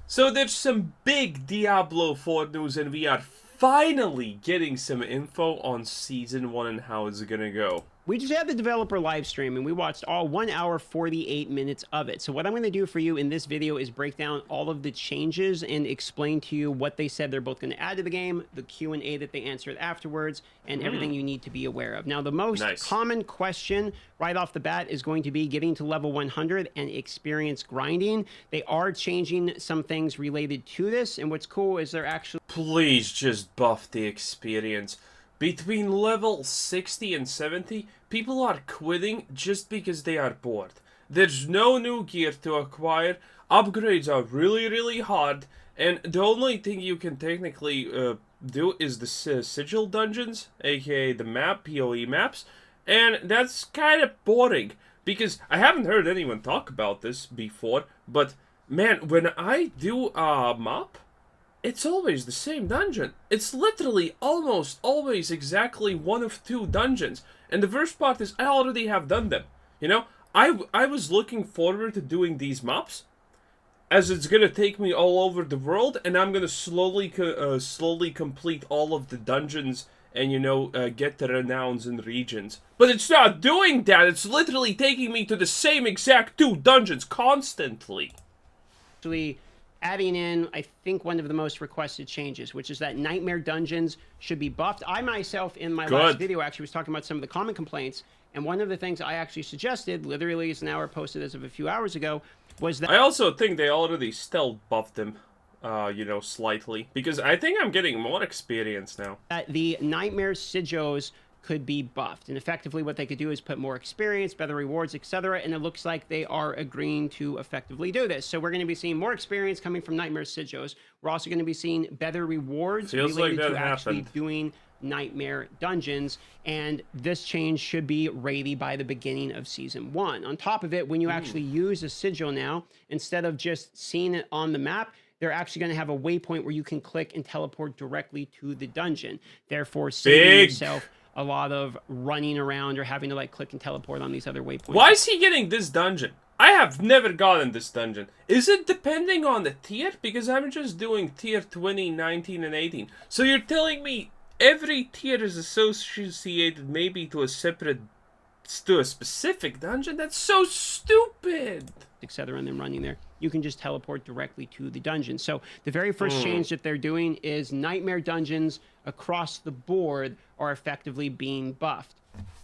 So there's some big Diablo 4 news, and we are finally getting some info on Season 1 and how it's gonna go. We just had the developer live stream and we watched all 1 hour 48 minutes of it. So what I'm going to do for you in this video is break down all of the changes and explain to you what they said they're both going to add to the game, the Q&A that they answered afterwards, and everything you need to be aware of. Now, the most common question right off the bat is going to be getting to level 100 and experience grinding. They are changing some things related to this, and what's cool is they're actually... Please just buff the experience. Between level 60 and 70, people are quitting just because they are bored. There's no new gear to acquire, upgrades are really hard, and the only thing you can technically do is the Sigil dungeons, aka the map, PoE maps, and that's kind of boring, because I haven't heard anyone talk about this before, but man, when I do a map, it's always the same dungeon. It's literally almost always exactly one of two dungeons. And the worst part is I already have done them. You know, I was looking forward to doing these maps, as it's gonna take me all over the world, and I'm gonna slowly complete all of the dungeons and, you know, get the renowns and regions. But it's not doing that. It's literally taking me to the same exact two dungeons constantly. Adding in, I think, one of the most requested changes, which is that nightmare dungeons should be buffed. I myself, in my last video, actually was talking about some of the common complaints, and one of the things I actually suggested, literally is an hour posted as of a few hours ago, was that... I also think they already still buffed them, you know, slightly, because I think I'm getting more experience now. That the nightmare sigils could be buffed, and effectively what they could do is put more experience, better rewards, etc., and it looks like they are agreeing to effectively do this. So we're going to be seeing more experience coming from nightmare sigils. We're also going to be seeing better rewards related to actually doing nightmare dungeons, and this change should be ready by the beginning of Season 1. On top of it, when you actually use a sigil now, instead of just seeing it on the map, they're actually going to have a waypoint where you can click and teleport directly to the dungeon, therefore saving yourself a lot of running around or having to like click and teleport on these other waypoints. Why is he getting this dungeon? I have never gotten this dungeon. Is it depending on the tier? Because I'm just doing tier 20, 19, and 18. So you're telling me every tier is associated maybe to a specific dungeon? That's so stupid! Etc. and then running there, you can just teleport directly to the dungeon. So the very first change that they're doing is nightmare dungeons across the board are effectively being buffed.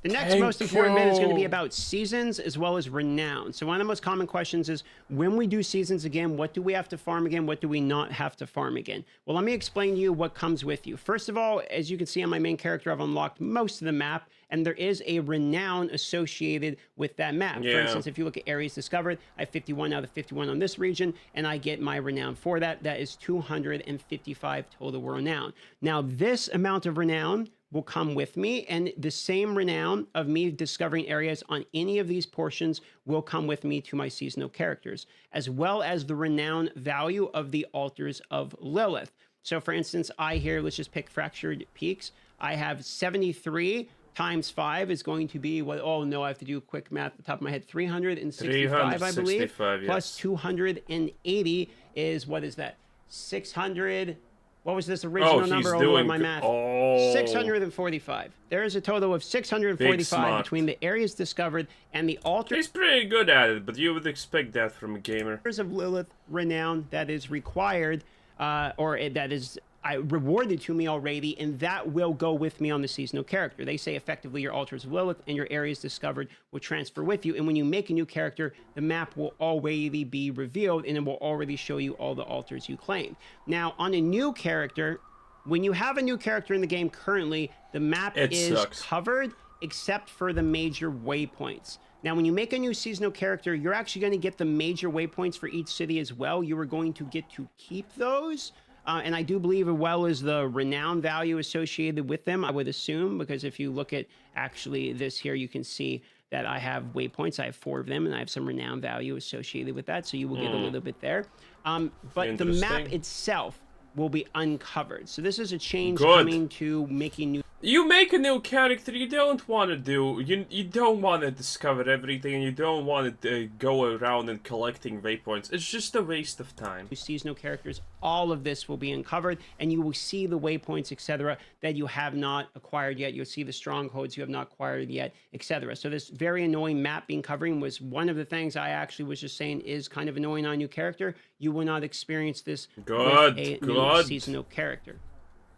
The next most important bit is going to be about seasons as well as renown. So one of the most common questions is, when we do seasons again, what do we have to farm again? What do we not have to farm again? Well, let me explain to you what comes with you. First of all, as you can see on my main character, I've unlocked most of the map, and there is a renown associated with that map. For instance, if you look at areas discovered, I have 51 out of 51 on this region, and I get my renown for that. That is 255 total renown. Now, this amount of renown will come with me, and the same renown of me discovering areas on any of these portions will come with me to my seasonal characters, as well as the renown value of the altars of Lilith. So for instance, I here, let's just pick Fractured Peaks. I have 73 times 5 is going to be what? Oh no, I have to do quick math at the top of my head. 365, I believe. Yes. Plus 280 is, what is that? 600. What was this original number over my math? 645. There is a total of 645 between the areas discovered and the altars. He's pretty good at it, but you would expect that from a gamer. Of Lilith renown that is required, that is rewarded to me already, and that will go with me on the seasonal character. They say effectively your altars of Lilith and your areas discovered will transfer with you, and when you make a new character, the map will already be revealed, and it will already show you all the altars you claimed. Now, on a new character, when you have a new character in the game currently, the map is covered except for the major waypoints. Now, when you make a new seasonal character, you're actually going to get the major waypoints for each city as well. You are going to get to keep those. And I do believe, as well as the renown value associated with them, I would assume, because if you look at actually this here, you can see that I have waypoints. I have 4 of them, and I have some renown value associated with that, so you will get a little bit there. But the map itself will be uncovered. So this is a change coming to making new... You make a new character, you don't want to you don't want to discover everything, and you don't want to go around and collecting waypoints. It's just a waste of time. Seasonal characters, all of this will be uncovered, and you will see the waypoints, etc., that you have not acquired yet. You'll see the strongholds you have not acquired yet, etc. So this very annoying map being covering was one of the things I actually was just saying is kind of annoying on a new character. You will not experience this with a new seasonal character.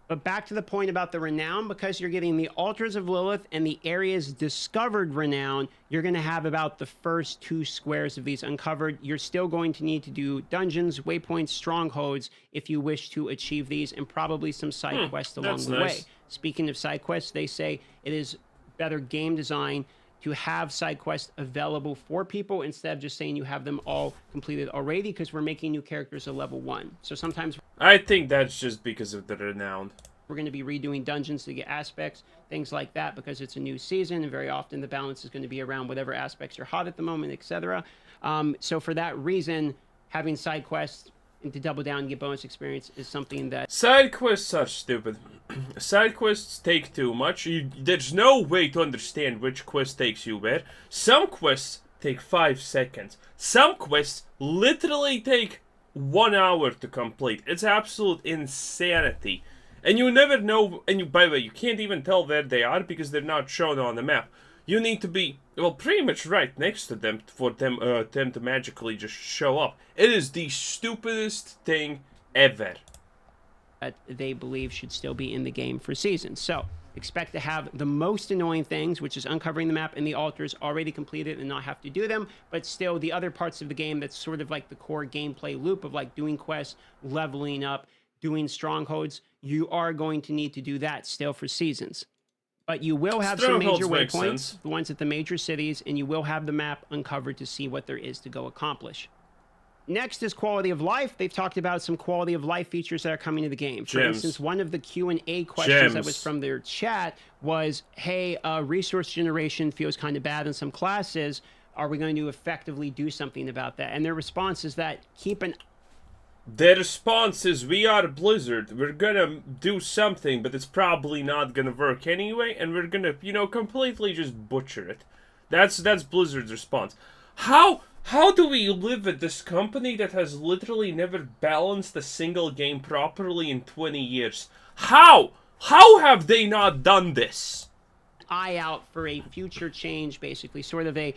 But back to the point about the Renown, because you're getting the Altars of Lilith and the areas discovered Renown, you're going to have about the first 2 squares of these uncovered. You're still going to need to do dungeons, waypoints, strongholds if you wish to achieve these, and probably some side quests along the way. Speaking of side quests, they say it is better game design to have side quests available for people instead of just saying you have them all completed already, because we're making new characters a level 1. So sometimes I think that's just because of the Renown. We're going to be redoing dungeons to get aspects, things like that, because it's a new season, and very often the balance is going to be around whatever aspects are hot at the moment, etc. So for that reason, having side quests and to double down and get bonus experience is something that... Side quests are stupid. Side quests take too much. There's no way to understand which quest takes you where. Some quests take 5 seconds. Some quests literally take 1 hour to complete. It's absolute insanity. And you never know, and by the way, you can't even tell where they are because they're not shown on the map. You need to be, well, pretty much right next to them for them to magically just show up. It is the stupidest thing ever. That they believe should still be in the game for seasons. So, expect to have the most annoying things, which is uncovering the map and the altars, already completed and not have to do them, but still the other parts of the game that's sort of like the core gameplay loop of like doing quests, leveling up, doing strongholds, you are going to need to do that still for seasons. But you will have some major waypoints, the ones at the major cities, and you will have the map uncovered to see what there is to go accomplish. Next is quality of life. They've talked about some quality of life features that are coming to the game. For instance, one of the Q&A questions that was from their chat was, hey, resource generation feels kind of bad in some classes. Are we going to effectively do something about that? And their response is that Their response is, we are Blizzard, we're gonna do something, but it's probably not gonna work anyway, and we're gonna, completely just butcher it. That's Blizzard's response. How do we live at this company that has literally never balanced a single game properly in 20 years? How have they not done this? Eye out for a future change, basically, sort of a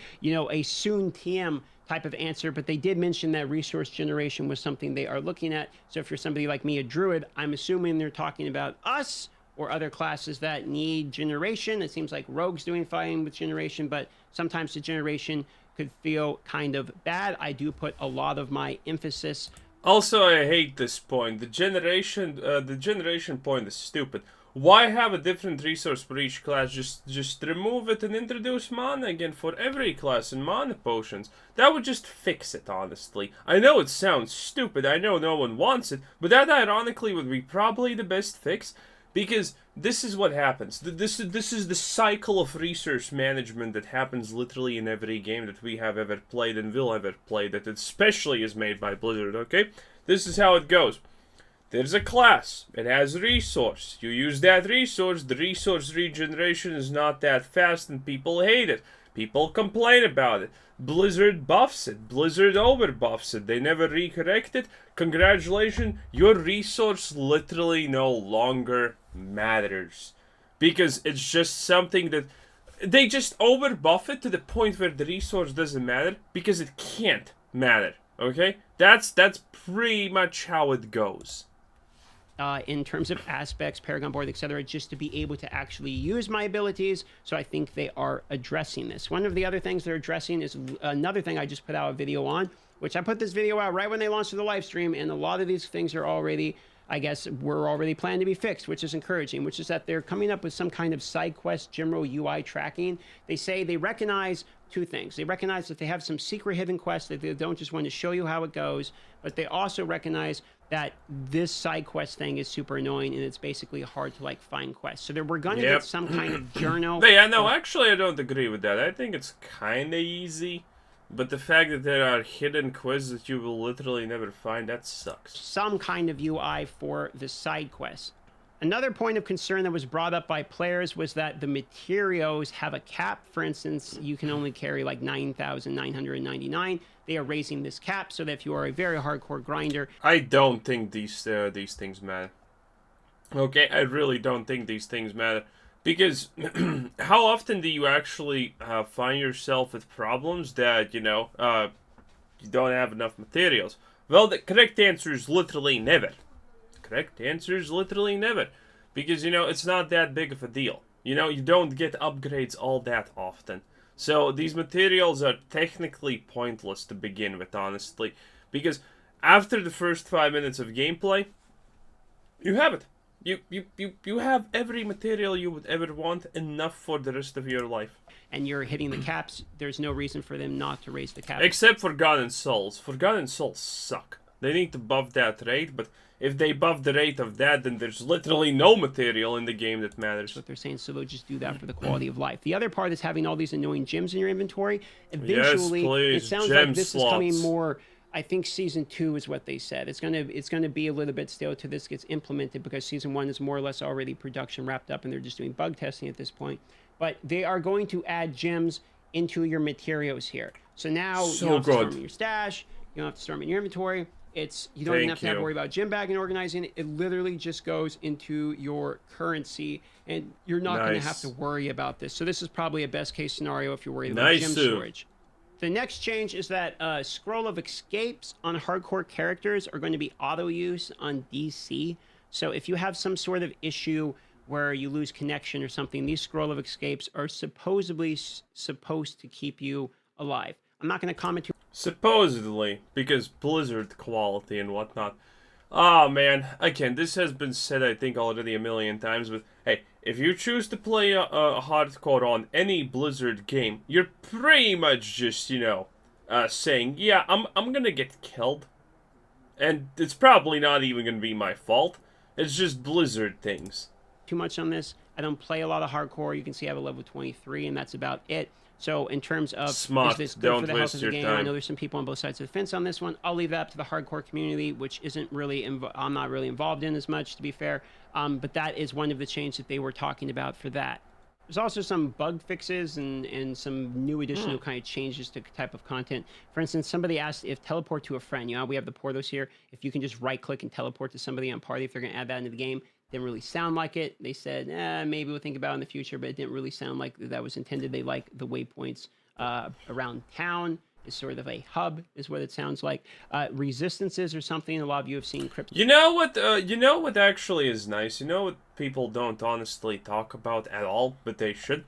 soon TM type of answer, but they did mention that resource generation was something they are looking at. So if you're somebody like me, a druid, I'm assuming they're talking about us or other classes that need generation. It seems like rogue's doing fine with generation, but sometimes the generation could feel kind of bad. I do put a lot of my emphasis. Also, I hate this point. The generation point is stupid. Why have a different resource for each class? Just remove it and introduce mana again for every class and mana potions. That would just fix it, honestly. I know it sounds stupid, I know no one wants it, but that ironically would be probably the best fix, because this is what happens. This is the cycle of resource management that happens literally in every game that we have ever played and will ever play, that especially is made by Blizzard, okay? This is how it goes. There's a class, it has a resource, you use that resource, the resource regeneration is not that fast and people hate it. People complain about it. Blizzard buffs it, Blizzard overbuffs it, they never recorrect it. Congratulations, your resource literally no longer matters. Because it's just something that, they just overbuff it to the point where the resource doesn't matter, because it can't matter, okay? That's pretty much how it goes. In terms of aspects, Paragon board, etc., just to be able to actually use my abilities. So I think they are addressing this. One of the other things they're addressing is another thing I just put out a video on, which I put this video out right when they launched the live stream, and a lot of these things are already, I guess, were already planned to be fixed, which is encouraging, which is that they're coming up with some kind of side quest general UI tracking. They say they recognize two things. They recognize that they have some secret hidden quests that they don't just want to show you how it goes, but they also recognize that this side quest thing is super annoying and it's basically hard to like find quests. So we're going to get some kind of journal. Yeah, no, actually I don't agree with that. I think it's kind of easy, but the fact that there are hidden quests that you will literally never find, that sucks. Some kind of UI for the side quests. Another point of concern that was brought up by players was that the materials have a cap. For instance, you can only carry like 9,999. They are raising this cap so that if you are a very hardcore grinder, I don't think these things matter. Okay, I really don't think these things matter. Because how often do you actually find yourself with problems that, you don't have enough materials? Well, the correct answer is literally never. Correct answer is literally never. Because, it's not that big of a deal. You don't get upgrades all that often. So these materials are technically pointless to begin with, honestly. Because after the first 5 minutes of gameplay, you have it. You have every material you would ever want, enough for the rest of your life. and you're hitting the caps, there's no reason for them not to raise the caps. Except for God and Souls. For God and Souls suck. They need to buff that rate, but if they buff the rate of that, then there's literally no material in the game that matters. That's what they're saying, so they'll just do that for the quality of life. The other part is having all these annoying gems in your inventory. Eventually, yes, please. it sounds Gem like this slots. is coming more. I think season 2 is what they said. It's gonna be a little bit stale till this gets implemented, because season 1 is more or less already production wrapped up, and they're just doing bug testing at this point. But they are going to add gems into your materials here. So now you don't have to store them in your stash. You don't have to store them in your inventory. You don't even have to worry about gem bag and organizing it. It literally just goes into your currency, and you're not going to have to worry about this. So this is probably a best case scenario if you're worried about gem storage. The next change is that scroll of escapes on hardcore characters are going to be auto use on DC. So if you have some sort of issue where you lose connection or something, these scroll of escapes are supposedly supposed to keep you alive. I'm not going to comment too. Supposedly, because Blizzard quality and whatnot. Oh man, again, this has been said I think already a million times, but hey, if you choose to play a hardcore on any Blizzard game, you're pretty much just, saying, yeah, I'm gonna get killed. And it's probably not even gonna be my fault. It's just Blizzard things. Too much on this. I don't play a lot of hardcore. You can see I have a level 23, and that's about it. So in terms of, is this good for the health of the game? I know there's some people on both sides of the fence on this one. I'll leave that up to the hardcore community, which isn't really, I'm not really involved in as much, to be fair. But that is one of the changes that they were talking about for that. There's also some bug fixes and some new additional kind of changes to type of content. For instance, somebody asked if teleport to a friend. We have the portals here. If you can just right click and teleport to somebody on party, if they're going to add that into the game. Didn't really sound like it. They said, maybe we'll think about it in the future, but it didn't really sound like that was intended. They like the waypoints around town is sort of a hub, is what it sounds like. Resistances or something a lot of you have seen. You know what actually is nice? You know what people don't honestly talk about at all, but they should?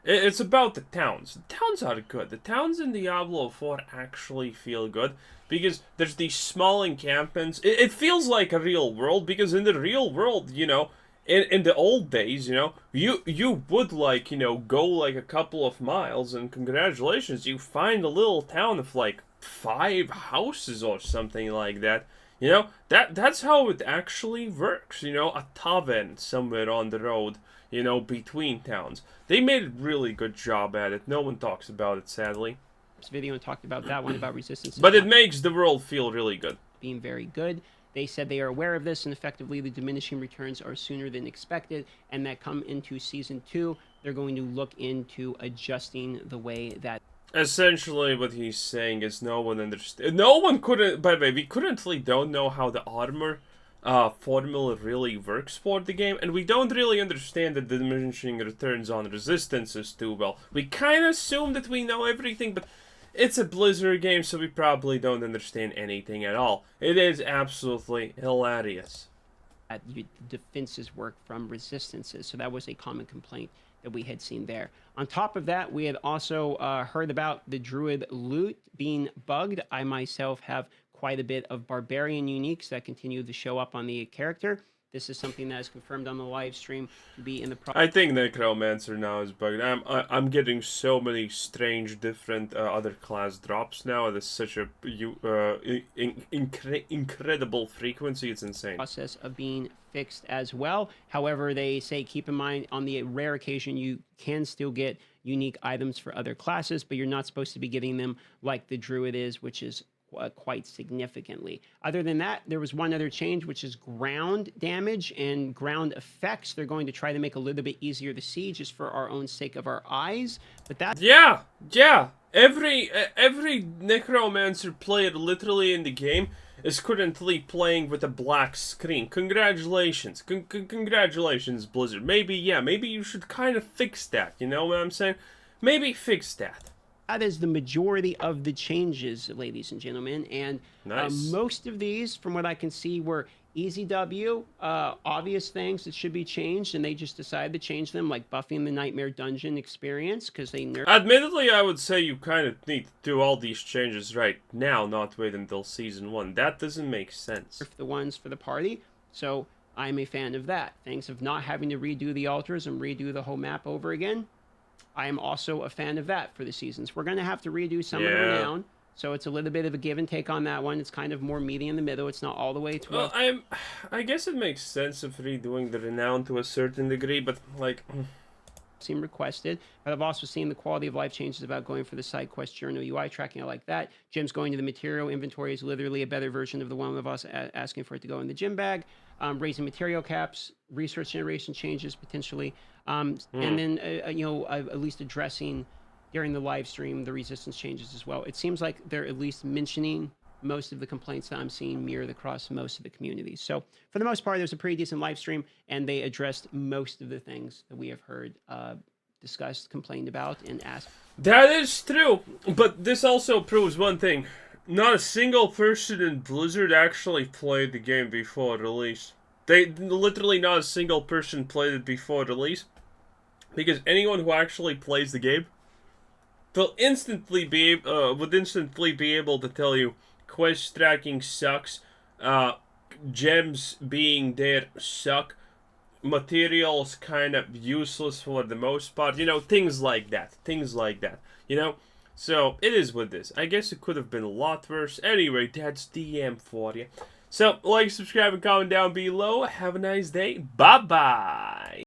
It's about the towns. The towns are good. The towns in Diablo 4 actually feel good, because there's these small encampments. It feels like a real world, because in the real world, in the old days, you would go like a couple of miles, and congratulations, you find a little town of like 5 houses or something like that. That's how it actually works. A tavern somewhere on the road, between towns. They made a really good job at it. No one talks about it, sadly. This video and talked about that one about resistance. But it makes the world feel really good. Being very good. They said they are aware of this, and effectively the diminishing returns are sooner than expected, and that come into Season 2, they're going to look into adjusting the way that... Essentially, what he's saying is no one understands. No one couldn't... By the way, we currently don't know how the armor formula really works for the game, and we don't really understand the diminishing returns on resistances too well. We kind of assume that we know everything, but it's a Blizzard game, so we probably don't understand anything at all. It is absolutely hilarious. Defenses work from resistances, so that was a common complaint that we had seen there. On top of that, we had also heard about the Druid loot being bugged. I myself have quite a bit of Barbarian uniques that continue to show up on the character. This is something that is confirmed on the live stream to be in the... I think Necromancer now is bugged. I'm getting so many strange different other class drops now. It is such a incredible frequency. It's insane. Process of being fixed as well. However, they say keep in mind on the rare occasion you can still get unique items for other classes, but you're not supposed to be getting them like the Druid is, which is quite significantly. Other than that, there was one other change, which is ground damage and ground effects. They're going to try to make a little bit easier to see just for our own sake of our eyes. But that's Yeah, yeah. Every necromancer player literally in the game is currently playing with a black screen. Congratulations, congratulations, Blizzard. Maybe you should kind of fix that. You know what I'm saying? Maybe fix that. that is the majority of the changes, ladies and gentlemen. And Nice. most of these, from what I can see, were easy W, obvious things that should be changed, and they just decided to change them, like buffing the Nightmare Dungeon experience, because they nerfed Admittedly, I would say you kind of need to do all these changes right now, not wait until Season 1. That doesn't make sense. the ones for the party. So I'm a fan of that. Thanks of not having to redo the altars and redo the whole map over again. I am also a fan of that for the seasons. We're going to have to redo some of the Renown, so it's a little bit of a give and take on that one. It's kind of more meaty in the middle. It's not all the way to. Well, I guess it makes sense of redoing the Renown to a certain degree, but like. Seem requested, but I've also seen the quality of life changes about going for the side quest journal UI tracking. I like that. Gyms going to the material inventory is literally a better version of the one of us asking for it to go in the gym bag. Raising material caps, resource generation changes potentially, and then at least addressing during the live stream the resistance changes as well. It seems like they're at least mentioning most of the complaints that I'm seeing mirrored across most of the communities. So for the most part, there's a pretty decent live stream, and they addressed most of the things that we have heard discussed, complained about, and asked. That is true, but this also proves one thing. Not a single person in Blizzard actually played the game before release. Literally not a single person played it before release. Because anyone who actually plays the game would instantly be able to tell you quest tracking sucks, gems being there suck, materials kind of useless for the most part, things like that, so it is what it is. I guess it could have been a lot worse. Anyway, that's DM for you. So, like, subscribe, and comment down below. Have a nice day. Bye-bye.